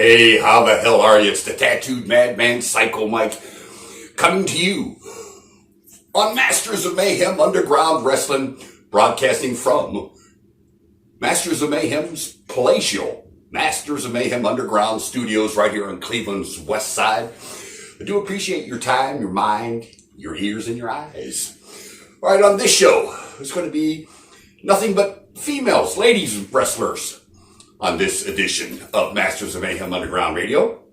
Hey, how the hell are you? It's the Tattooed Madman Psycho Mike coming to you on Masterz Of Mayhem Underground Wrestling, broadcasting from Masterz Of Mayhem's palatial Masterz Of Mayhem Underground Studios right here on Cleveland's west side. I do appreciate your time, your mind, your ears, and your eyes. All right, on this show, it's going to be nothing but females, ladies wrestlers on this edition of Masterz Of Mayhem Underground Radio.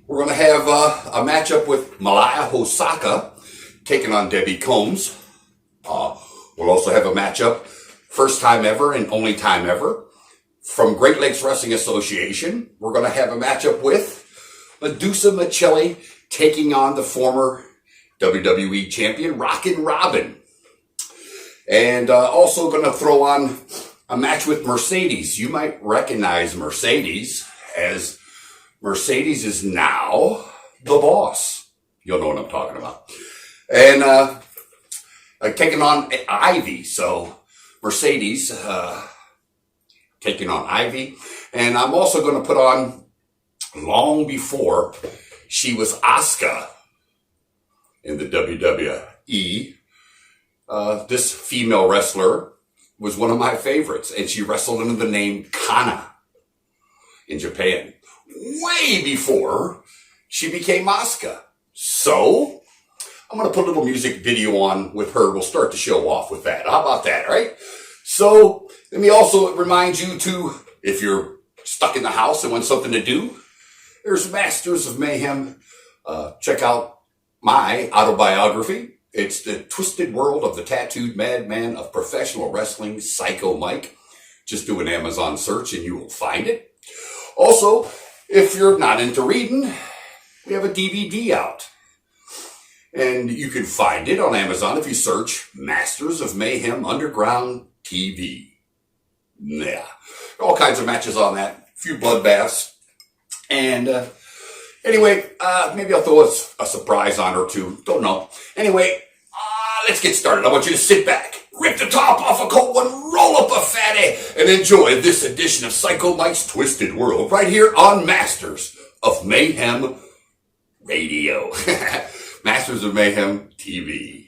We're going to have a matchup with Malia Hosaka taking on Debbie Combs. We'll also have a matchup, first time ever and only time ever, from Great Lakes Wrestling Association. We're going to have a matchup with Medusa Miceli taking on the former WWE champion, Rockin Robin. And also going to throw on a match with Mercedes. You might recognize Mercedes, as Mercedes is now the boss. You'll know what I'm talking about. And taking on Ivy. So Mercedes taking on Ivy. And I'm also going to put on, long before she was Asuka in the WWE, this female wrestler was one of my favorites, and she wrestled under the name Kana in Japan, way before she became Asuka. So I'm going to put a little music video on with her. We'll start the show off with that. How about that, right? So let me also remind you to, if you're stuck in the house and want something to do, there's Masterz Of Mayhem. Check out my autobiography. It's the twisted world of the tattooed madman of professional wrestling, Psycho Mike. Just do an Amazon search and you will find it. Also, if you're not into reading, we have a DVD out. And you can find it on Amazon if you search Masterz Of Mayhem Underground TV. Yeah. All kinds of matches on that. A few bloodbaths. And anyway, maybe I'll throw a surprise on or two. Don't know. Anyway, let's get started. I want you to sit back, rip the top off a cold one, roll up a fatty, and enjoy this edition of Psycho Mike's Twisted World right here on Masterz Of Mayhem Radio. Masterz Of Mayhem TV.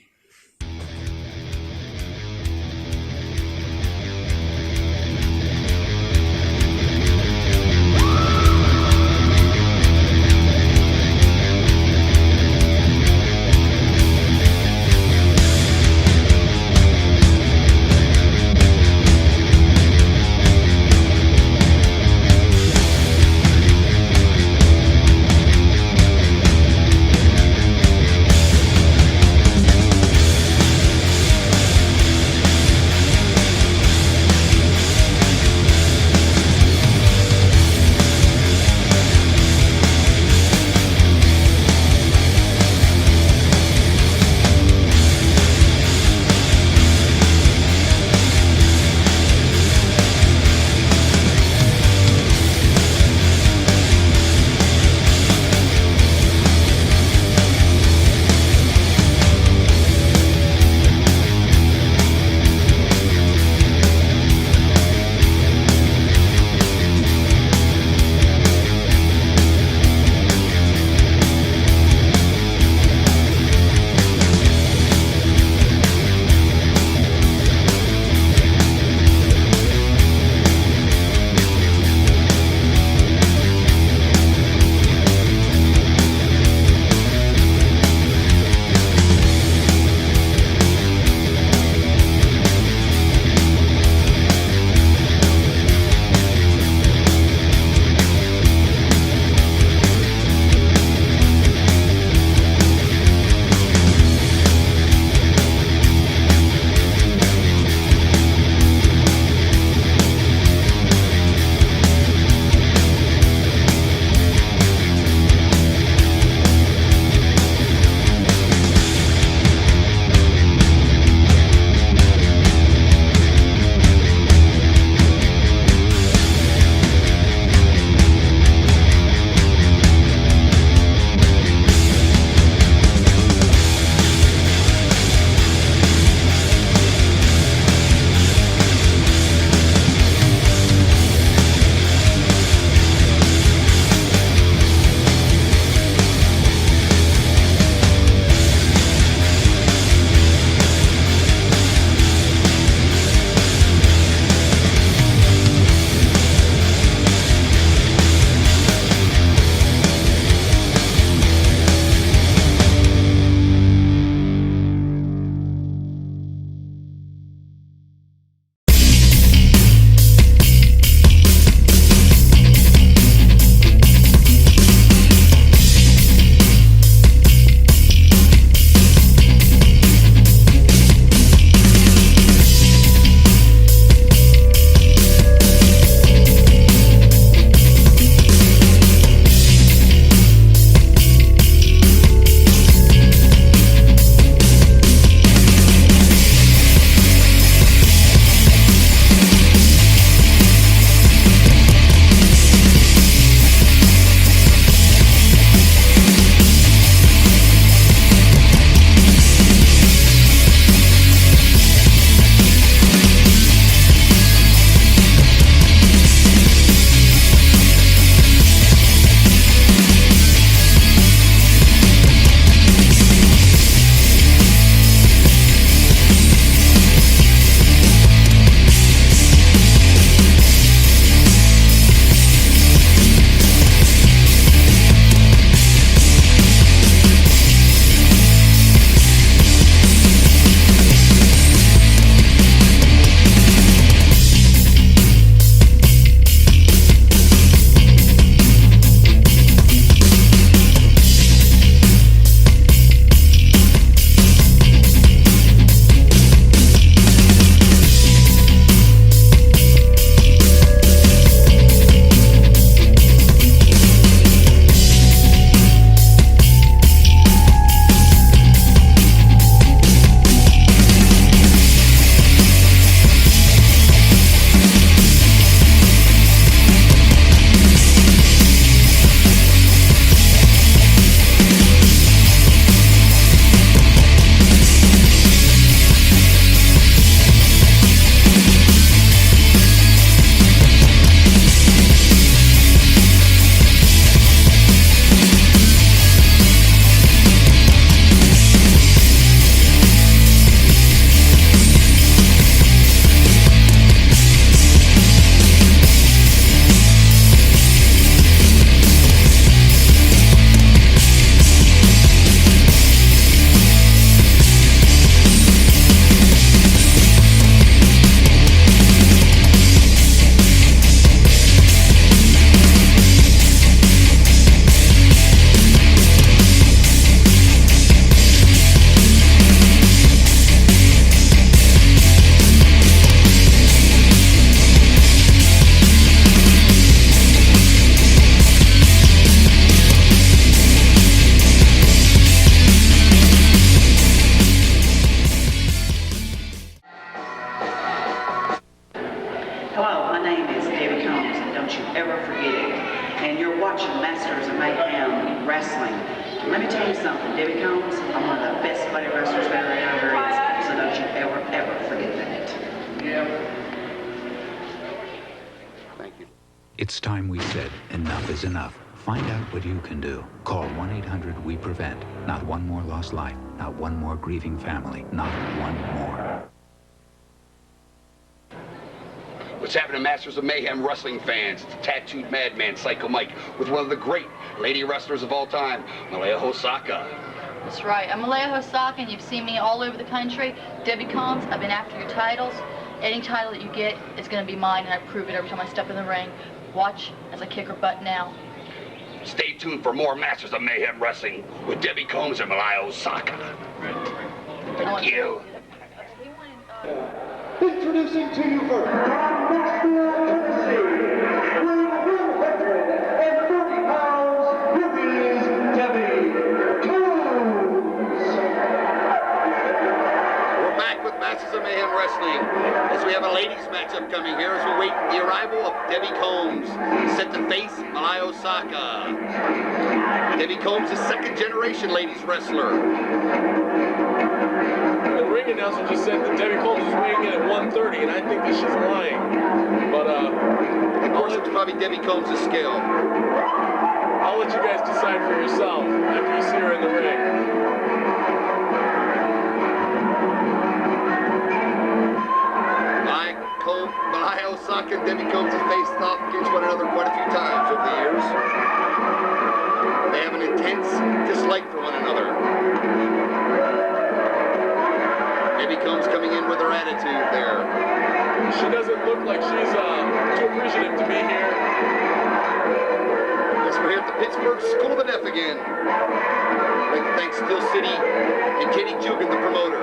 ever forget it. And you're watching Masters of Mayhem Wrestling. Let me tell you something, Debbie Combs, I'm one of the best lady wrestlers there ever is, so don't you ever, ever forget that. Yeah. Thank you. It's time we said enough is enough. Find out what you can do. Call 1-800-WE-PREVENT. Not one more lost life, not one more grieving family, not one more. What's happening, Masters of Mayhem wrestling fans? It's the tattooed madman, Psycho Mike, with one of the great lady wrestlers of all time, Malia Hosaka. That's right. I'm Malia Hosaka, and you've seen me all over the country. Debbie Combs, I've been after your titles. Any title that you get is going to be mine, and I prove it every time I step in the ring. Watch as I kick her butt now. Stay tuned for more Masters of Mayhem wrestling with Debbie Combs and Malia Hosaka. Thank you. Introducing to you first, Master of weighing 130 pounds, here is Debbie Combs. We're back with Masters of Mayhem wrestling as we have a ladies matchup coming here as we wait the arrival of Debbie Combs, set to face Malia Hosaka. Debbie Combs is second generation ladies wrestler. The ring announcer just said that Debbie Combs is weighing in at 130, and I think that she's lying. But, of course, it's probably Debbie Combs' scale. I'll let you guys decide for yourself after you see her in the ring. Malia Hosaka and Debbie Combs have faced off against one another quite a few times over the years. They have an intense dislike for one another. Debbie Combs coming in with her attitude there. She doesn't look like she's too appreciative to be here. Yes, we're here at the Pittsburgh School of the Deaf again. I'd like to thank Steel City and Kenny Jugan, the promoter.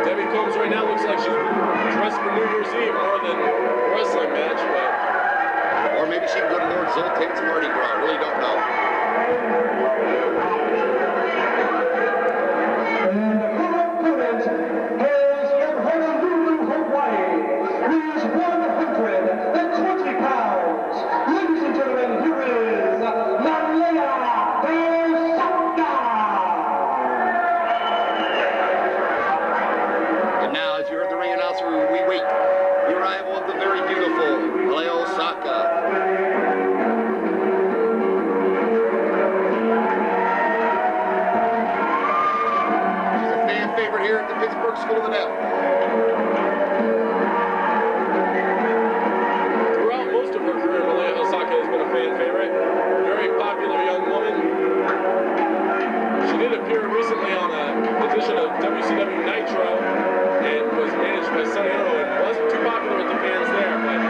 Debbie Combs right now looks like she's dressed for New Year's Eve more than a wrestling match, but... Or maybe she can go to Lord Zoltan's Mardi Gras. I really don't know. And her opponent hails from Honolulu, Hawaii. He is 120 pounds. Ladies and gentlemen, here is Malia Hosaka. And now, as you heard the ring announcer, we wait the arrival of the very beautiful Malia Hosaka. She's a fan favorite here at the Pittsburgh School of the Deaf. Throughout most of her career, Malia Hosaka has been a fan favorite. Very popular young woman. She did appear recently on an edition of WCW Nitro and was managed by Sonny Ono and wasn't too popular with the fans there, but...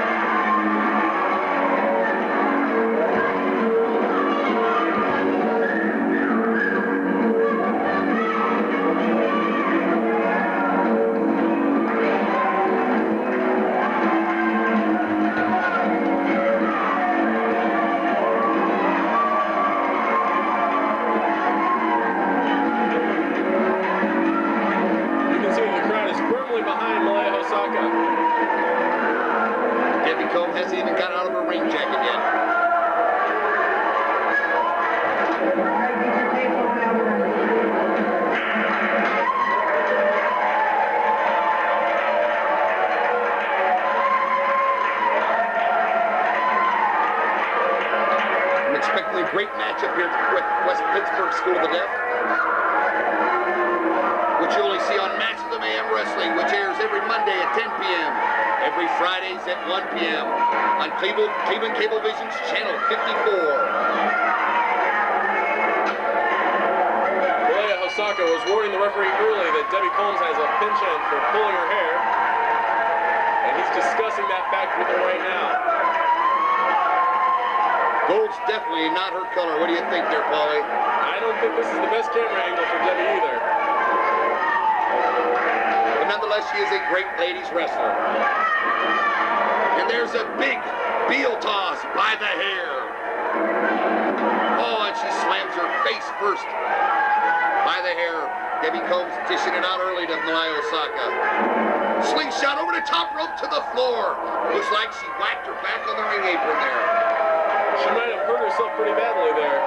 You can see the crowd is firmly behind Malia Hosaka. Debbie Combs hasn't even got out of her ring jacket yet. I'm expecting a great matchup here with West Pittsburgh School of the Deaf, which you only see on Masters of Mayhem Wrestling, which airs every Monday at 10 p.m., every Fridays at 1 p.m. on Cleveland Cablevision's Channel 54. Malia Hosaka was warning the referee early that Debbie Combs has a penchant for pulling her hair, and he's discussing that fact with her right now. Gold's definitely not her color. What do you think there, Paulie? I don't think this is the best camera angle for Debbie either. But nonetheless, she is a great ladies wrestler. And there's a big heel toss by the hair. face first by the hair. Debbie Combs dishing it out early to Malia Hosaka. Slingshot over the top rope to the floor. Looks like she whacked her back on the ring apron there. She might have hurt herself pretty badly there.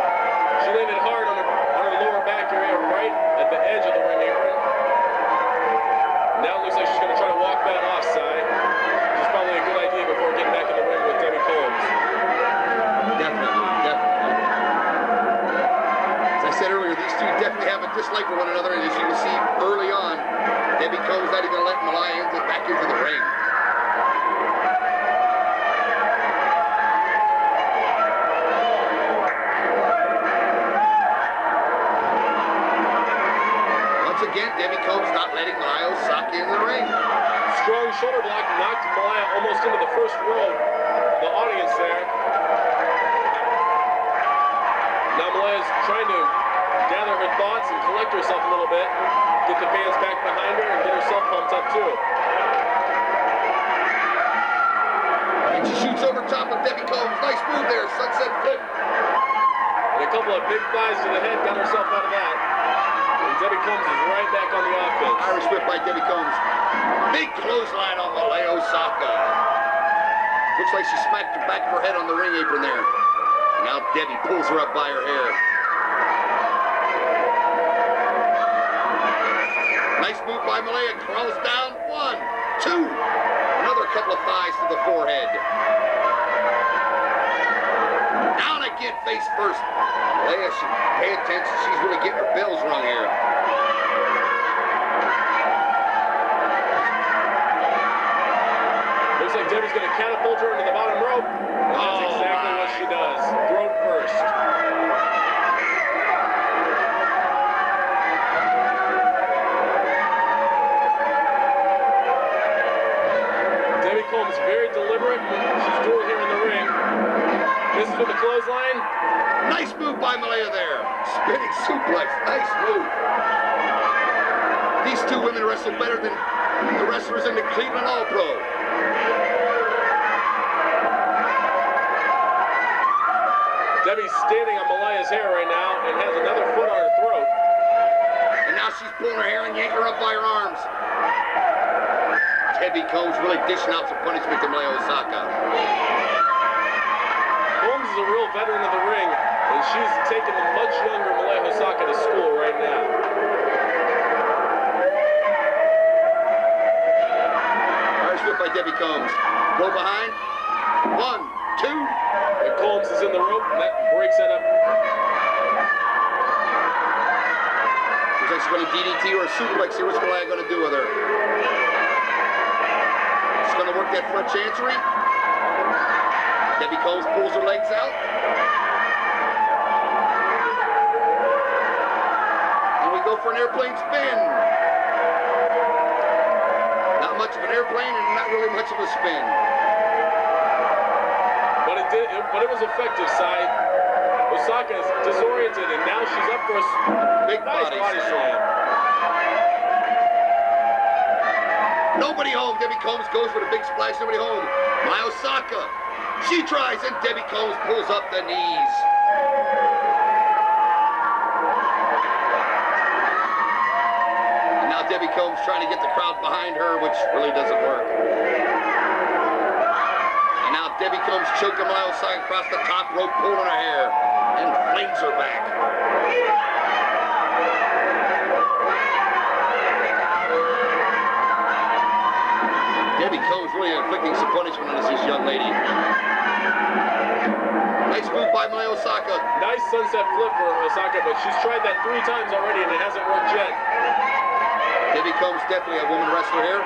She landed hard on her lower back area right at the edge of the ring apron. Now it looks like she's going to try to walk that offside. Which is probably a good idea before getting back in the ring with Debbie Combs. Definitely. As I said earlier, these two definitely have a dislike for one another, and as you can see early on, Debbie Combs not even going to let Malia back into the ring. Once again, Debbie Combs not letting Malia Hosaka in the ring. Strong shoulder block knocked Malia almost into the first row. The audience there. Now Malia's trying to gather her thoughts and collect herself a little bit. Get the fans back behind her and get herself pumped up too. And she shoots over top of Debbie Combs. Nice move there, sunset flip. And a couple of big thighs to the head got herself out of that. And Debbie Combs is right back on the offense. Irish whip by Debbie Combs. Big clothesline on Malia Hosaka. Looks like she smacked the back of her head on the ring apron there. Now Debbie pulls her up by her hair. Nice move by Malia. Crawls down. 1, 2. Another couple of thighs to the forehead. Down again, face first. Malia should pay attention. She's really getting her bells rung here. Looks like Debbie's going to catapult her into the bottom rope. And that's exactly what she does. Throat first. Debbie Combs very deliberate. She's doing here in the ring. This is with the clothesline. Nice move by Malia there. Spinning suplex. Nice move. These two women wrestle better than the wrestlers in the Cleveland All-Pro. Debbie's standing on Malia's hair right now and has another foot on her throat. And now she's pulling her hair and yanking her up by her arms. Debbie Combs really dishing out some punishment to Malia Hosaka. Combs is a real veteran of the ring, and she's taking the much younger Malia Hosaka to school right now. Irish whip by Debbie Combs. Go behind. 1, 2. And Combs is in the rope, and that breaks that up. Looks like she's going to DDT or a suplex here. What's Malia going to do with her? She's going to work that front chancery. Debbie Combs pulls her legs out. And we go for an airplane spin. Not much of an airplane and not really much of a spin. But it was effective, side. Hosaka is disoriented, and now she's up for a Big nice body slam. Nobody home. Debbie Combs goes for the big splash. Nobody home. Malia Hosaka. She tries, and Debbie Combs pulls up the knees. And now Debbie Combs trying to get the crowd behind her, which really doesn't work. And now Debbie Combs choking Malia Hosaka across the top rope, pulling her hair, and flings her back. Debbie Combs really inflicting some punishment on this young lady. Nice move by Malia Hosaka. Nice sunset flip for Hosaka, but she's tried that 3 times already, and it hasn't worked yet. Debbie Combs definitely a woman wrestler here.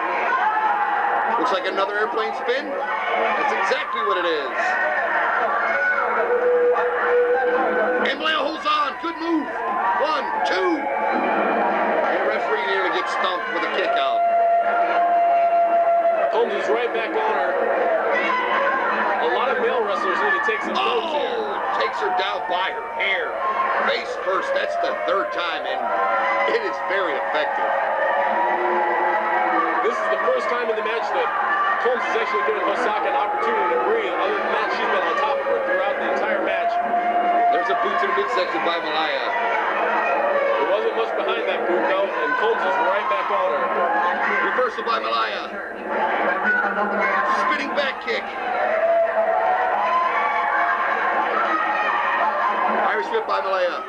Looks like another airplane spin. That's exactly what it is. And Malia holds on. Good move. 1, 2. And the referee nearly gets stumped with a kick out. Combs is right back on her. A lot of male wrestlers need to take some notes here. Takes her down by her hair. Face first. That's the 3rd time, and it is very effective. This is the first time in the match that Combs is actually giving Hosaka an opportunity to breathe. Other than that, she's been on top of her throughout the entire match. There's a boot to the midsection by Malia. spotter. Reversal by Malia. Spinning back kick. Irish whip by Malia.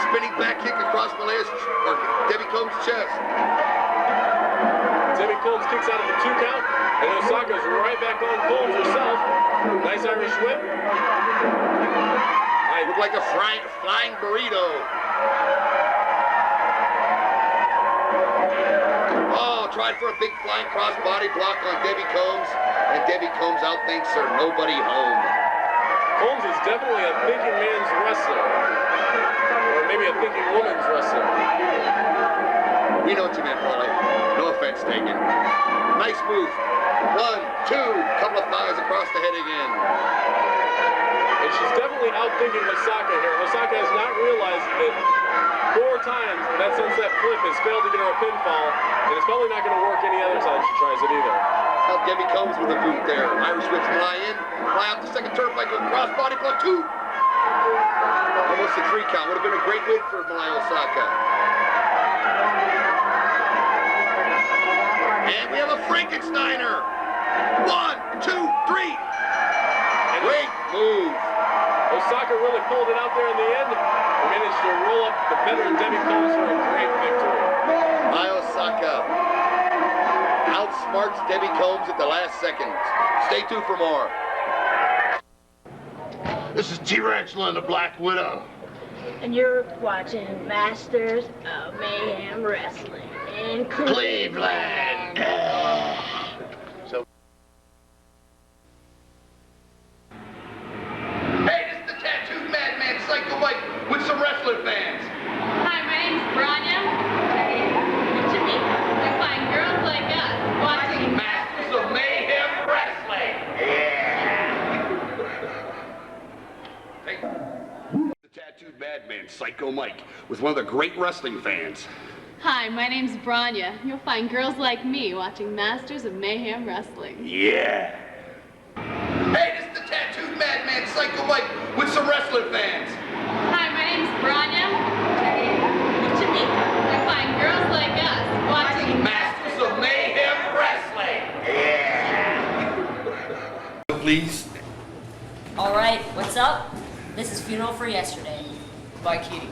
Spinning back kick across Malia's, or Debbie Combs' chest. Debbie Combs kicks out of the 2 count, and Hosaka's right back on Combs herself. Nice Irish whip. Looked like a flying burrito. Oh, tried for a big flying crossbody block on Debbie Combs, and Debbie Combs outthinks her nobody home. Combs is definitely a thinking man's wrestler. Or maybe a thinking woman's wrestler. We know what you meant, Paulie. No offense taken. Nice move. 1, 2, couple of thighs across the head again. And she's definitely outthinking Hosaka here. Hosaka has not realized that 4 times that sunset flip has failed to get her a pinfall, and it's probably not going to work any other time she tries it either. Now Debbie Combs with a boot there. Irish whips Malia in. Fly out the second turnbuckle. Crossbody block 2. Almost a 3 count. Would have been a great win for Malia Hosaka. And we have a Frankensteiner. 1, 2, 3. Great move. Hosaka really pulled it out there in the end and managed to roll up the veteran Debbie Combs for a great victory. Malia Hosaka outsmarts Debbie Combs at the last second. Stay tuned for more. This is T-Rexla and the Black Widow. And you're watching Masters of Mayhem Wrestling in Cleveland. Hey, this is the tattooed madman Psycho Mike with some wrestling fans. Hi, my name's Branya. To me, you find girls like us watching Masters of Mayhem Wrestling. Hey, the tattooed madman Psycho Mike with one of the great wrestling fans. Hi, my name's Branya. You'll find girls like me watching Masters of Mayhem Wrestling. Yeah. Hey, this is the tattooed madman Psycho Mike with some wrestling fans. Hi, my name's Branya. To me, you'll find girls like us watching Masters of Mayhem Wrestling. Yeah. Please. All right, what's up? This is Funeral for Yesterday by Kitty.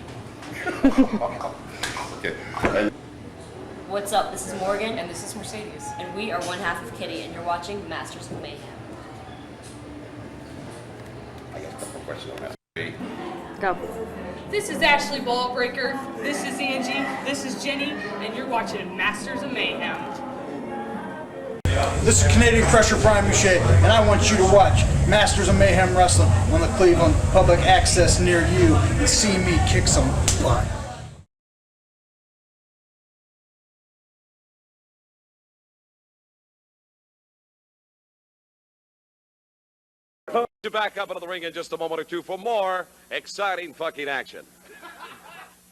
Okay. What's up? This is Morgan. And this is Mercedes. And we are one half of Kitty, and you're watching Masters of Mayhem. I got a couple of questions on that. Go. This is Ashley Ballbreaker. This is Angie. This is Jenny. And you're watching Masters of Mayhem. This is Canadian Crusher Brian Boucher, and I want you to watch Masters of Mayhem Wrestling on the Cleveland Public Access near you and see me kick some butt. You back up into the ring in just a moment or two for more exciting fucking action.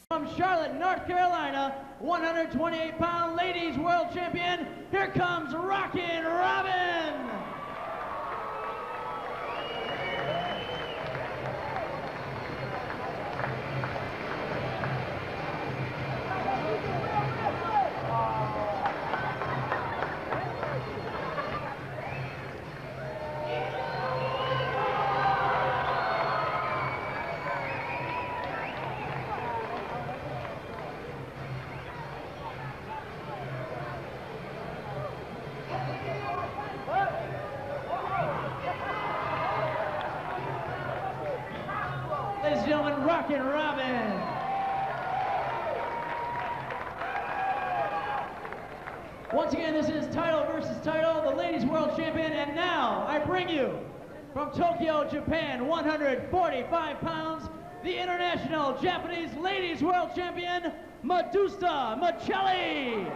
From Charlotte, North Carolina, 128-pound ladies world champion, here comes Rockin Robin. Ladies and gentlemen, Rockin Robin. Once again, this is title versus title, the ladies world champion, and now I bring you from Tokyo, Japan, 145 pounds, the international Japanese ladies world champion, Medusa Miceli.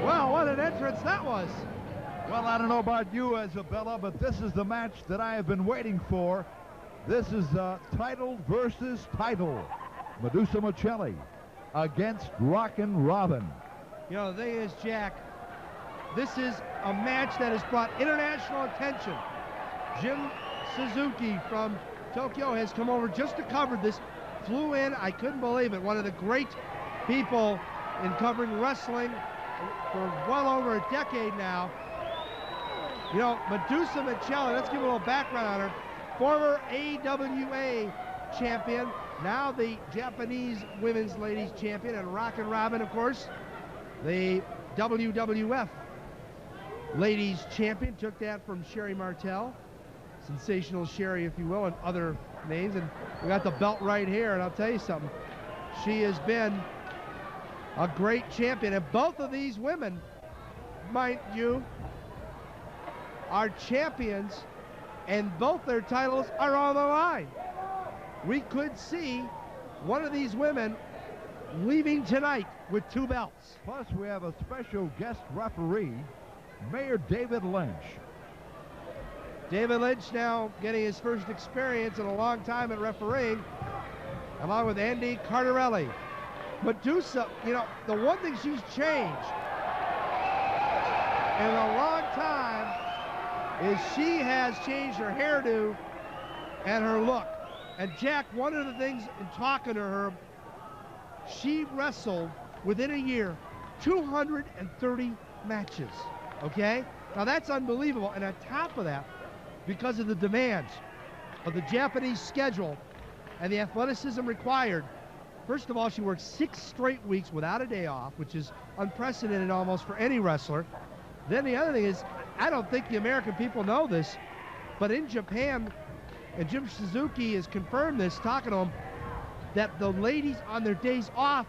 Well, what an entrance that was. Well, I don't know about you, Isabella, but this is the match that I have been waiting for. This is title versus title. Medusa Miceli against Rockin Robin. You know, the thing is, Jack, this is a match that has brought international attention. Jim Suzuki from Tokyo has come over just to cover this. Flew in, I couldn't believe it. One of the great people in covering wrestling for well over a decade now. You know, Medusa Miceli, let's give a little background on her. Former AWA champion, now the Japanese women's ladies champion, and Rockin Robin, of course, the WWF ladies champion. Took that from Sherry Martel, Sensational Sherry, if you will, and other names. And we got the belt right here, and I'll tell you something. She has been a great champion, and both of these women, mind you, are champions, and both their titles are on the line. We could see one of these women leaving tonight with 2 belts. Plus, we have a special guest referee, Mayor David Lynch. David Lynch now getting his first experience in a long time at refereeing, along with Andy Cardarelli. Medusa, you know, the one thing she's changed in a long time is she has changed her hairdo and her look. And Jack, one of the things in talking to her, she wrestled within a year 230 matches, okay? Now that's unbelievable, and on top of that, because of the demands of the Japanese schedule and the athleticism required, first of all, she worked 6 straight weeks without a day off, which is unprecedented almost for any wrestler. Then the other thing is, I don't think the American people know this, but in Japan, and Jim Suzuki has confirmed this, talking to him, that the ladies on their days off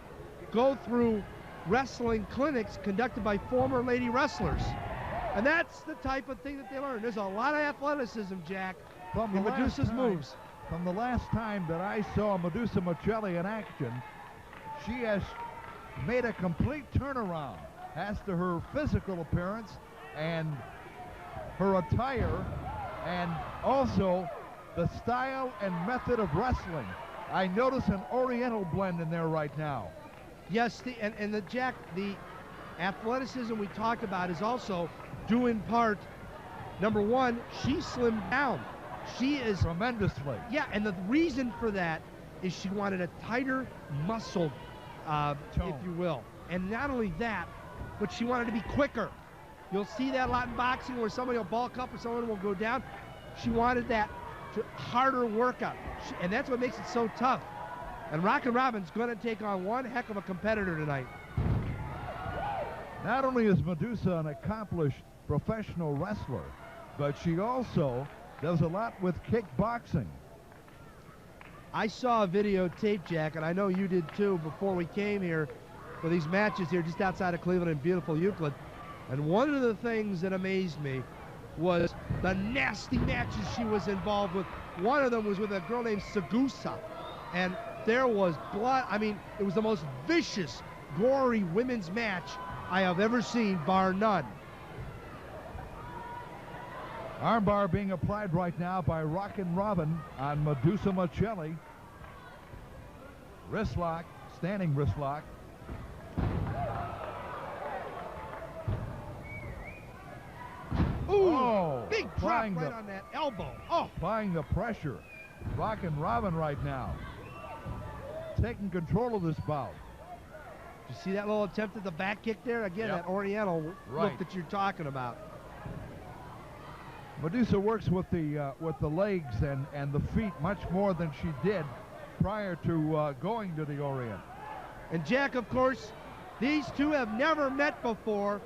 go through wrestling clinics conducted by former lady wrestlers. And that's the type of thing that they learn. There's a lot of athleticism, Jack, in Medusa's moves. From the last time that I saw Medusa Miceli in action, she has made a complete turnaround as to her physical appearance and her attire, and also the style and method of wrestling. I notice an Oriental blend in there right now. Yes, Jack, the athleticism we talked about is also due in part, number one, she slimmed down. She is tremendously. Yeah, and the reason for that is she wanted a tighter muscle, if you will. And not only that, but she wanted to be quicker. You'll see that a lot in boxing where somebody will bulk up or someone will go down. She wanted that harder workout, and that's what makes it so tough. And Rockin Robin's going to take on one heck of a competitor tonight. Not only is Medusa an accomplished professional wrestler, but she also does a lot with kickboxing. I saw a videotape, Jack, and I know you did too, before we came here for these matches here just outside of Cleveland in beautiful Euclid. And one of the things that amazed me was the nasty matches she was involved with. One of them was with a girl named Sagusa, and there was blood. I mean, it was the most vicious, gory women's match I have ever seen, bar none. Armbar being applied right now by Rockin Robin on Medusa Miceli. Wrist lock, standing wrist lock. Ooh, big drop right on that elbow. Oh, applying the pressure. Rockin Robin right now, taking control of this bout. Did you see that little attempt at the back kick there? Again, that Oriental look that you're talking about. Medusa works with the legs and the feet much more than she did prior to going to the Orient. And Jack, of course, these two have never met before,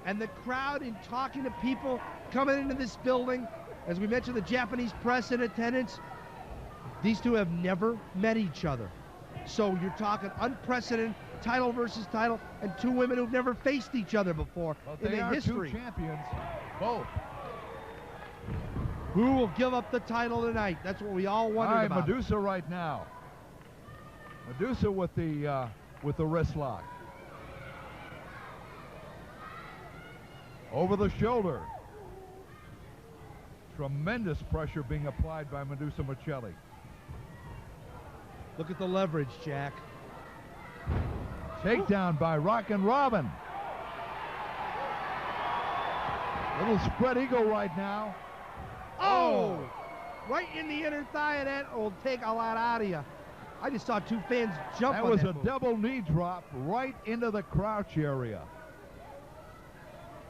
and the crowd in talking to people coming into this building, as we mentioned, the Japanese press in attendance, these two have never met each other. So you're talking unprecedented title versus title, and two women who've never faced each other before in the history. Two champions, both. Who will give up the title tonight? That's what we all wondered about. Medusa right now. Medusa with the wrist lock. Over the shoulder. Tremendous pressure being applied by Medusa Miceli. Look at the leverage, Jack. Takedown by Rockin Robin. Little spread eagle right now. Oh! Right in the inner thigh, and that will take a lot out of you. I just saw two fans jump That on was that a move. double knee drop right into the crouch area.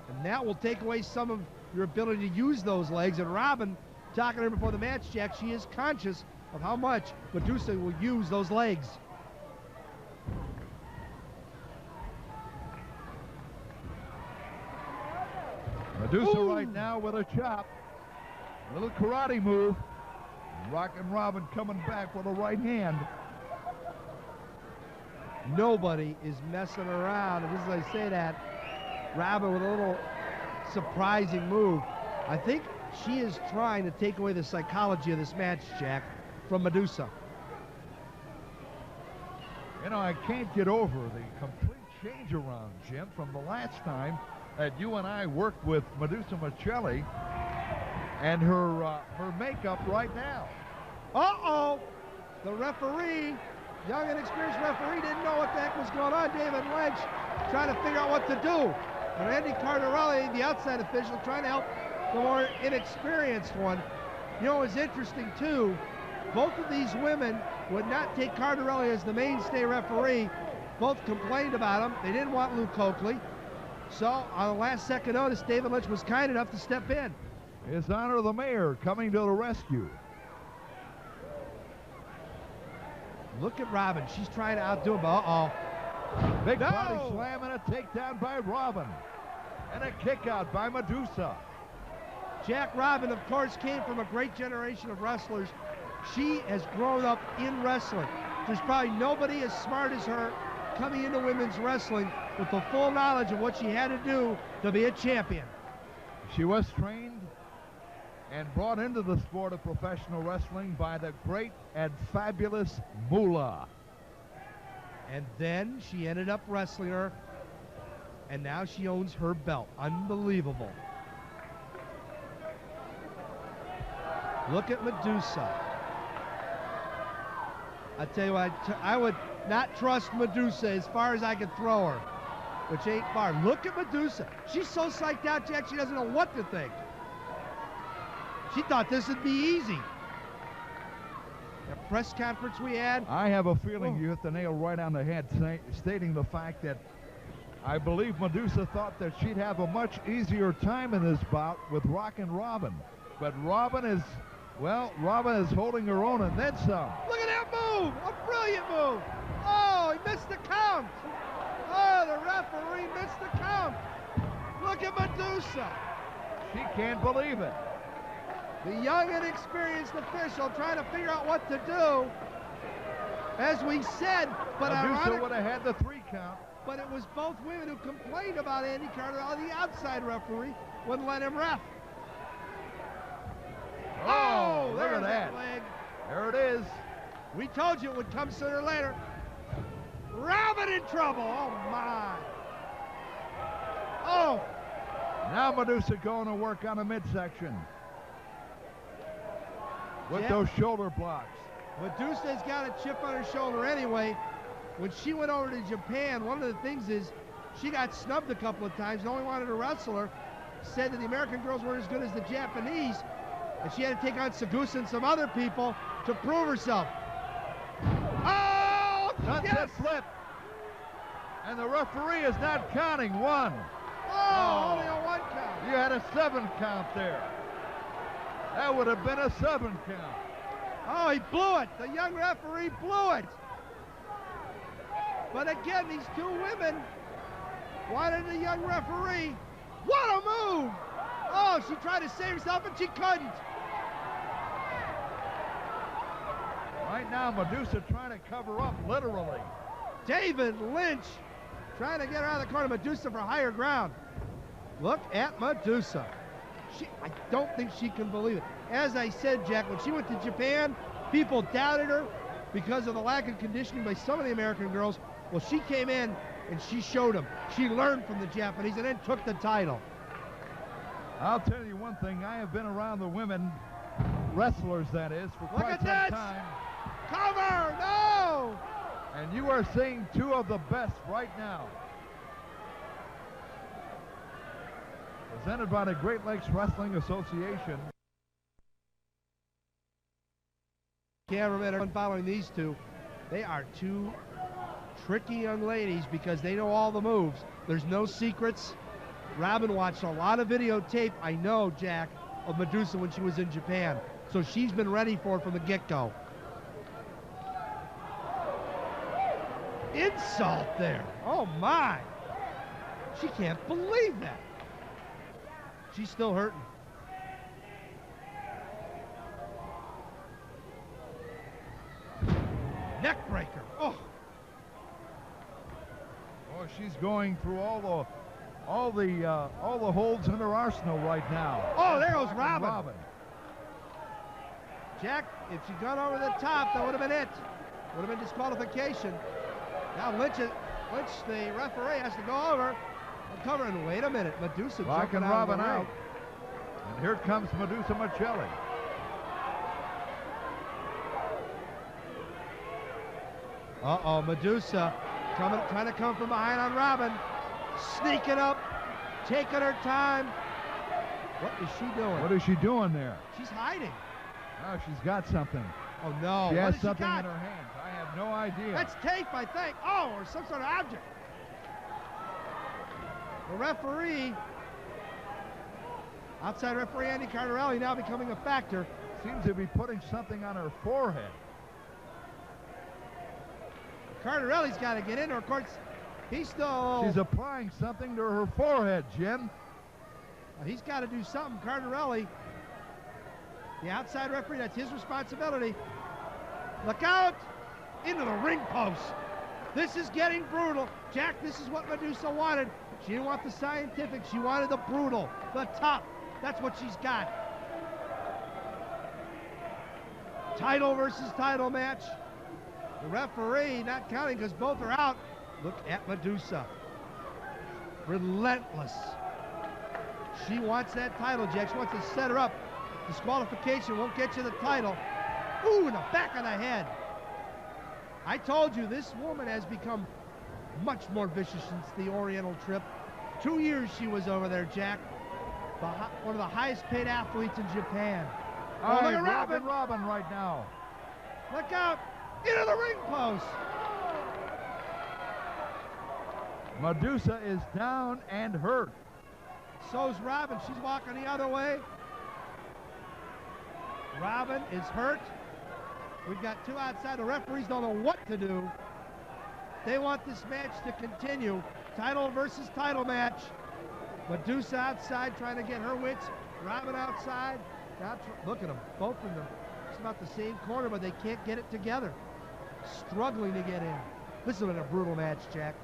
And that will take away some of your ability to use those legs. And Robin, talking to her before the match, Jack, she is conscious of how much Medusa will use those legs. Medusa Ooh. right now with a chop. Little karate move. Rockin Robin coming back with a right hand. Nobody is messing around. And just as I say that, Robin with a little surprising move. I think she is trying to take away the psychology of this match, Jack, from Medusa. You know, I can't get over the complete change around, Jim, from the last time that you and I worked with Medusa Miceli and her makeup right now. Uh-oh! The referee, young and experienced referee, didn't know what the heck was going on. David Lynch trying to figure out what to do. And Andy Cardarelli, the outside official, trying to help the more inexperienced one. You know, it's interesting, too. Both of these women would not take Cardarelli as the mainstay referee. Both complained about him. They didn't want Luke Coakley. So, on the last second notice, David Lynch was kind enough to step in. His Honor the Mayor coming to the rescue. Look at Robin. She's trying to outdo him, but uh-oh. Big body slam and a takedown by Robin. And a kick out by Medusa. Jack Robin, of course, came from a great generation of wrestlers. She has grown up in wrestling. There's probably nobody as smart as her coming into women's wrestling with the full knowledge of what she had to do to be a champion. She was trained and brought into the sport of professional wrestling by the great and fabulous Moolah. And then she ended up wrestling her, and now she owns her belt. Unbelievable. Look at Medusa. I tell you what, I would not trust Medusa as far as I could throw her, which ain't far. Look at Medusa. She's so psyched out, Jack, she doesn't know what to think. She thought this would be easy. The press conference we had. I have a feeling you hit the nail right on the head, stating the fact that I believe Medusa thought that she'd have a much easier time in this bout with Rockin Robin. But Robin is, well, Robin is holding her own and then some. Look at that move! A brilliant move! Oh, he missed the count! Oh, the referee missed the count! Look at Medusa! She can't believe it. The young and experienced official trying to figure out what to do. As we said, but Medusa would have had the 3 count. But it was both women who complained about Andy Cardarelli, the outside referee, wouldn't let him ref. Oh, look at that. Leg. There it is. We told you it would come sooner or later. Robin in trouble. Oh, my. Oh. Now Medusa going to work on the midsection with those shoulder blocks. Medusa's got a chip on her shoulder anyway. When she went over to Japan, one of the things is she got snubbed a couple of times. No one wanted to wrestle her. Said that the American girls weren't as good as the Japanese. And she had to take on Sagusa and some other people to prove herself. Oh, Sunset flip. And the referee is not counting. 1. Oh, only a 1 count. You had a 7 count there. That would have been a 7 count. Oh, he blew it. The young referee blew it. But again, these 2 women wanted a young referee. What a move! Oh, she tried to save herself and she couldn't. Right now, Medusa trying to cover up, literally. David Lynch trying to get her out of the corner. Medusa for higher ground. Look at Medusa. I don't think she can believe it. As I said, Jack, when she went to Japan, people doubted her because of the lack of conditioning by some of the American girls. Well, she came in and she showed them. She learned from the Japanese and then took the title. I'll tell you one thing. I have been around the women wrestlers, that is, for Look quite at some this. time. Cover! No! And you are seeing two of the best right now. Presented by the Great Lakes Wrestling Association. Cameramen are following these two. They are two tricky young ladies because they know all the moves. There's no secrets. Robin watched a lot of videotape, I know, Jack, of Medusa when she was in Japan. So she's been ready for it from the get-go. Insult there. Oh, my. She can't believe that. She's still hurting. Neck breaker. Oh. Oh, she's going through all the holds in her arsenal right now. Oh, there goes Robin. Jack, if she got over the top, that would have been it. Would have been disqualification. Now Lynch, the referee, has to go over and cover. And wait a minute, Medusa Rockin Robin out. And here comes Medusa Miceli. Uh-oh, Medusa trying to come from behind on Robin. Sneaking up, taking her time. What is she doing? What is she doing there? She's hiding. Oh, she's got something. Oh, no. She has something in her hands. I have no idea. That's tape, I think. Oh, or some sort of object. The referee, outside referee Andy Cardarelli, now becoming a factor. Seems to be putting something on her forehead. Cardarelli's got to get in there. Of course, he's still... She's applying something to her forehead, Jim. He's got to do something. Cardarelli, the outside referee, that's his responsibility. Look out! Into the ring post. This is getting brutal. Jack, this is what Medusa wanted. She didn't want the scientific. She wanted the brutal, the tough. That's what she's got. Title versus title match. The referee not counting because both are out. Look at Medusa. Relentless. She wants that title, Jack. She wants to set her up. Disqualification won't get you the title. Ooh, in the back of the head. I told you, this woman has become much more vicious since the Oriental trip. 2 years she was over there, Jack. One of the highest paid athletes in Japan. Oh, look at Rockin Robin right now. Look out. Into the ring post. Medusa is down and hurt. So's Robin. She's walking the other way. Robin is hurt. We've got two outside. The referees don't know what to do. They want this match to continue. Title versus title match. Medusa outside trying to get her wits. Robin outside. Look at them. Both of them. It's about the same corner, but they can't get it together. Struggling to get in. This has been a brutal match, Jack.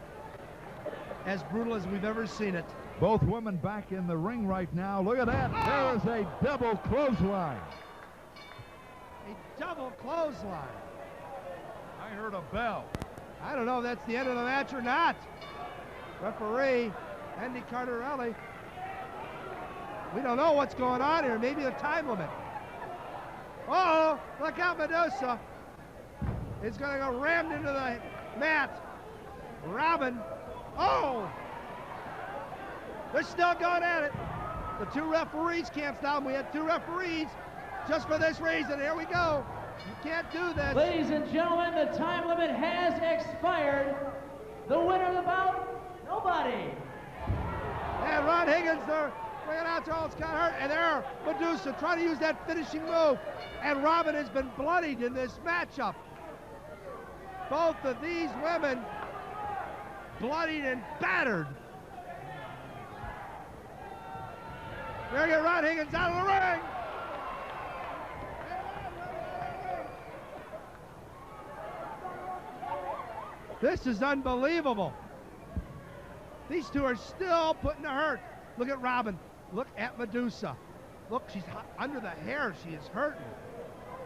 As brutal as we've ever seen it. Both women back in the ring right now. Look at that. Oh! There is a double clothesline. A double clothesline. I heard a bell. I don't know if that's the end of the match or not. Referee Andy Cardarelli. We don't know what's going on here. Maybe a time limit. Uh-oh, look out, Medusa. It's going to go rammed into the mat. Robin. Oh! They're still going at it. The two referees can't stop them. We had two referees just for this reason. Here we go. You can't do this. Ladies and gentlemen, the time limit has expired. The winner of the bout, nobody. And Ron Higgins, they're bringing out Charles got hurt. And there, Medusa trying to use that finishing move. And Robin has been bloodied in this matchup. Both of these women bloodied and battered. There you get Ron Higgins out of the ring. This is unbelievable. These two are still putting her hurt. Look at Robin. Look at Medusa. Look, she's under the hair. She is hurting.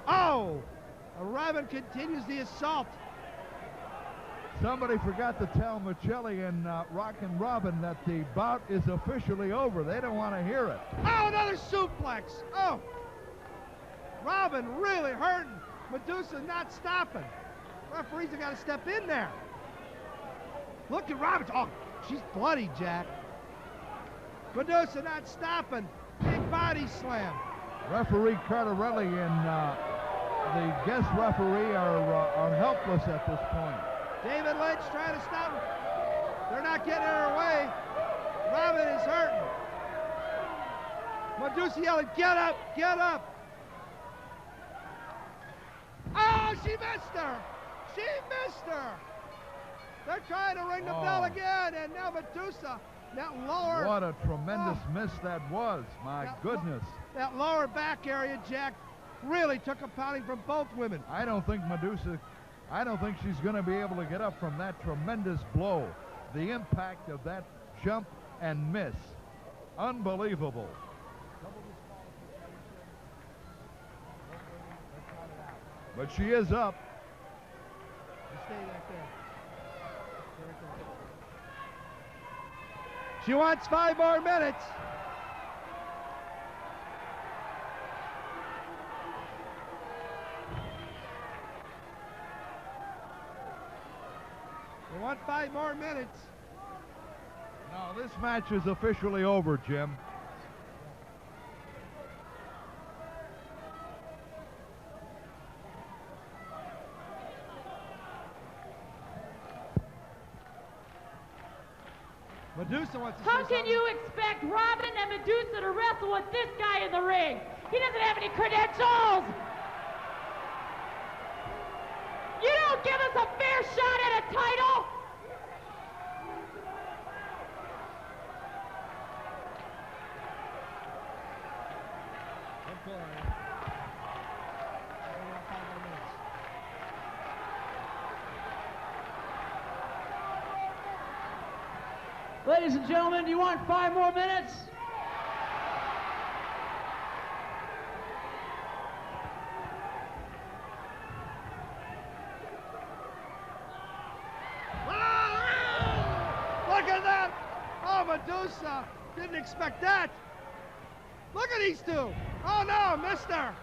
Oh! Robin continues the assault. Somebody forgot to tell Miceli and Rockin Robin that the bout is officially over. They don't want to hear it. Oh, another suplex. Oh. Robin really hurting. Medusa not stopping. Referees have got to step in there. Look at Robin. Oh, she's bloody, Jack. Medusa not stopping. Big body slam. Referee Cardarelli and the guest referee are helpless at this point. David Lynch trying to stop her. They're not getting her away. Robin is hurting. Medusa yelling, get up, get up. Oh, she missed her. She missed her. They're trying to ring the bell again, and now Medusa, that lower. What a tremendous miss that was. My goodness. That lower back area, Jack, really took a pounding from both women. I don't think she's going to be able to get up from that tremendous blow. The impact of that jump and miss. Unbelievable. But she is up. Stay right there. She wants 5 more minutes. They want 5 more minutes. No, this match is officially over, Jim. Medusa wants to How can you expect Robin and Medusa to wrestle with this guy in the ring? He doesn't have any credentials. You don't give us a fair shot at a title. Ladies and gentlemen, do you want 5 more minutes? Look at that! Oh, Medusa didn't expect that. Look at these two. Oh no, missed her.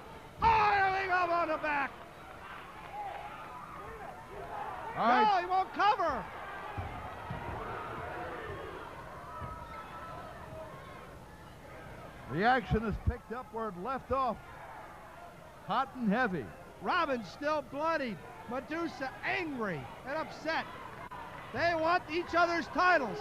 Oh, everything up on the back. All right. No, he won't cover. The action is picked up where it left off. Hot and heavy. Robin still bloodied. Medusa angry and upset. They want each other's titles.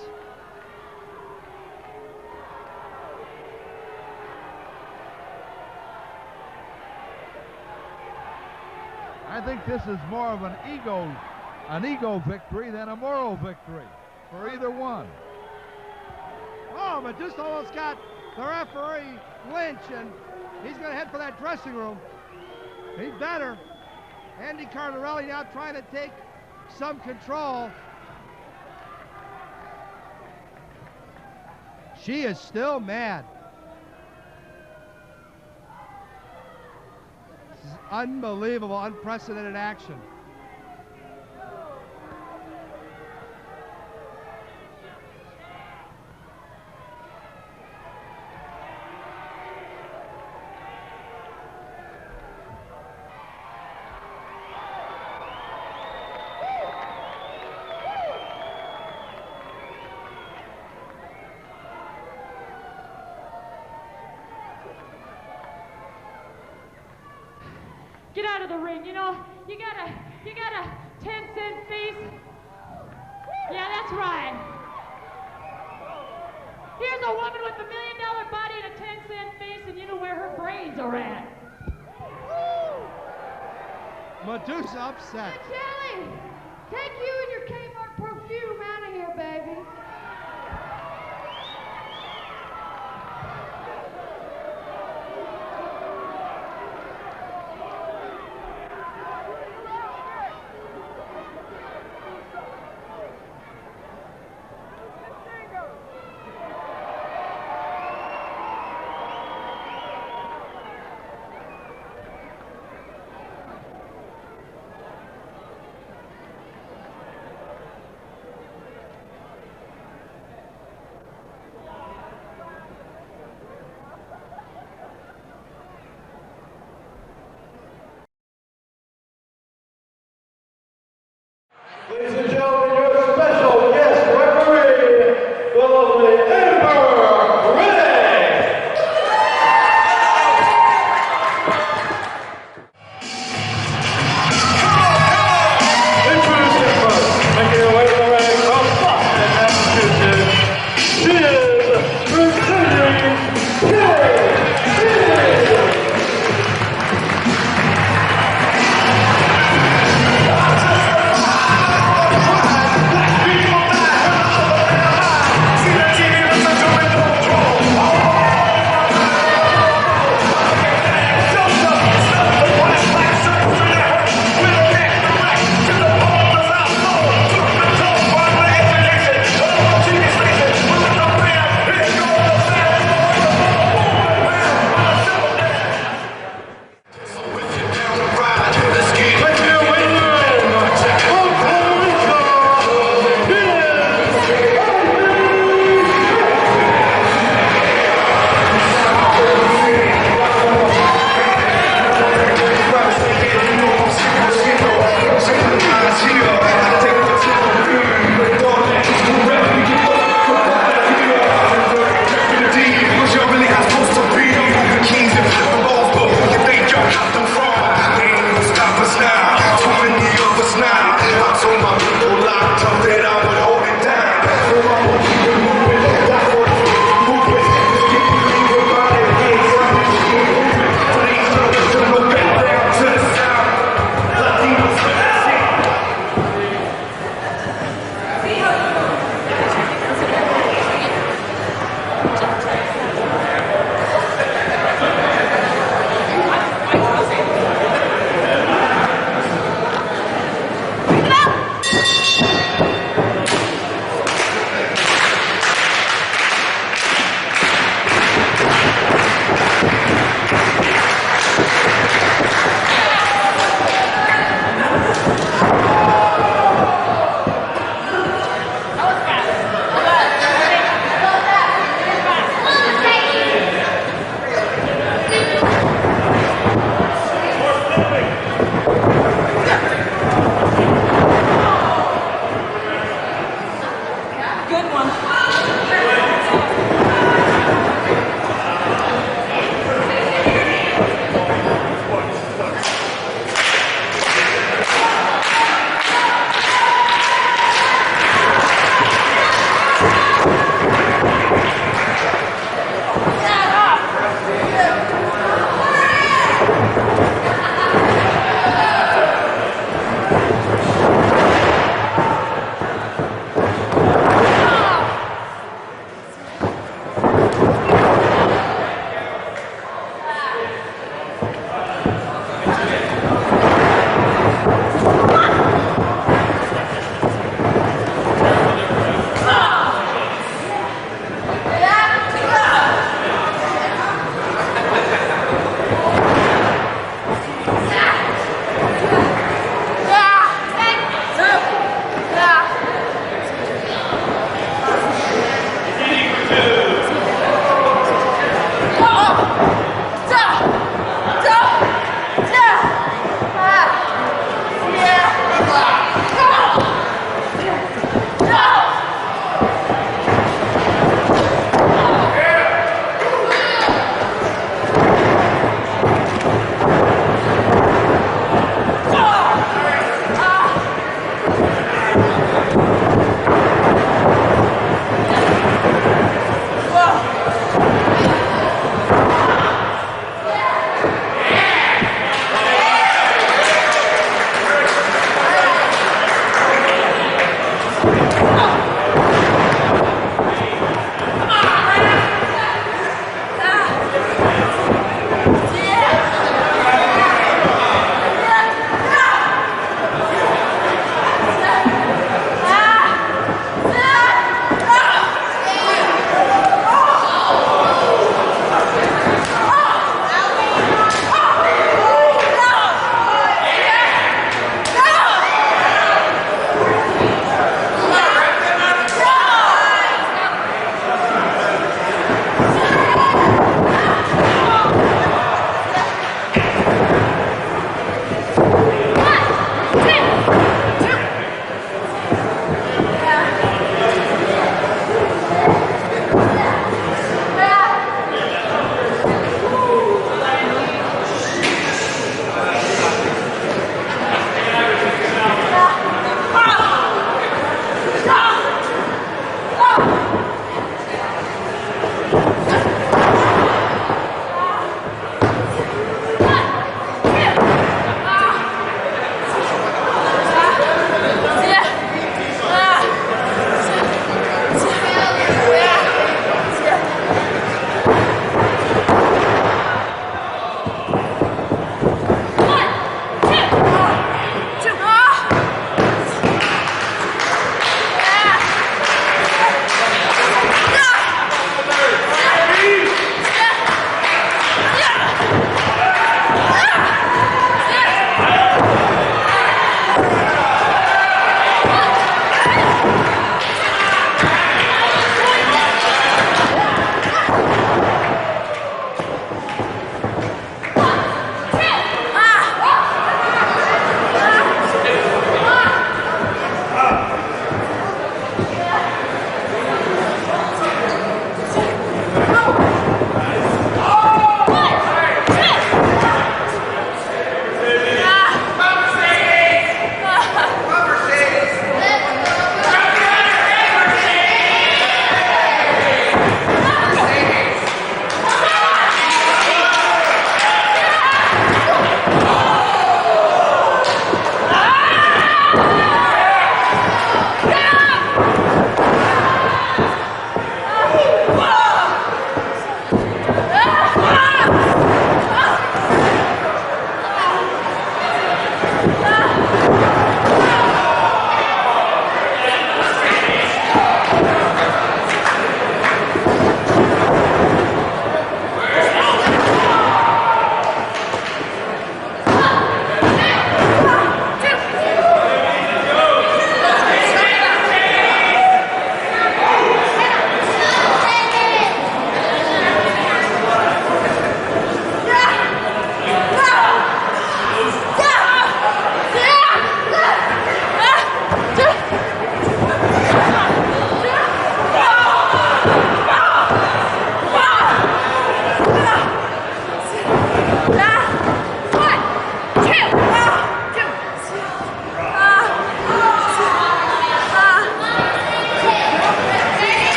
I think this is more of an ego victory than a moral victory for either one. Oh, Medusa almost got the referee, Lynch, and he's going to head for that dressing room. He better. Andy Cardarelli now trying to take some control. She is still mad. This is unbelievable, unprecedented action. Get out of the ring, you know, you got a 10-cent piece. Yeah, that's right. Here's a woman with $1 million body and a 10-cent face, and you know where her brains are at. Medusa upset. Shelly, take you and your Kmart perfume out of here, baby.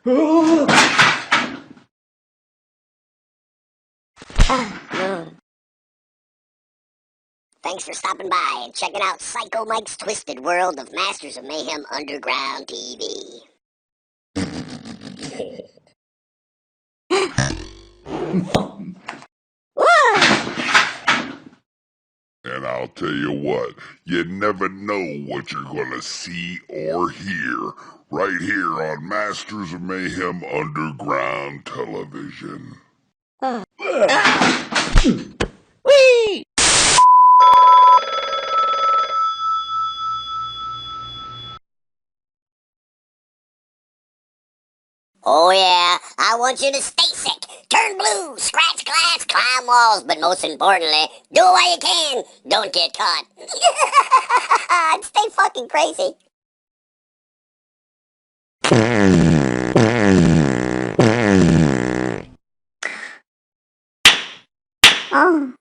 Thanks for stopping by and checking out Psycho Mike's Twisted World of Masters of Mayhem Underground TV. And I'll tell you what, you never know what you're gonna see or hear right here on Masters of Mayhem Underground Television. Whee! Oh yeah, I want you to stay sick, turn blue, scratch glass, climb walls, but most importantly, do it while you can. Don't get caught. And stay fucking crazy. Oh.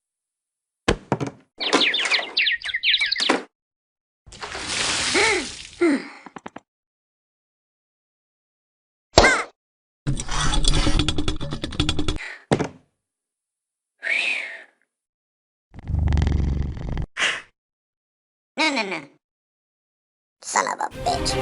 No. Son of a bitch.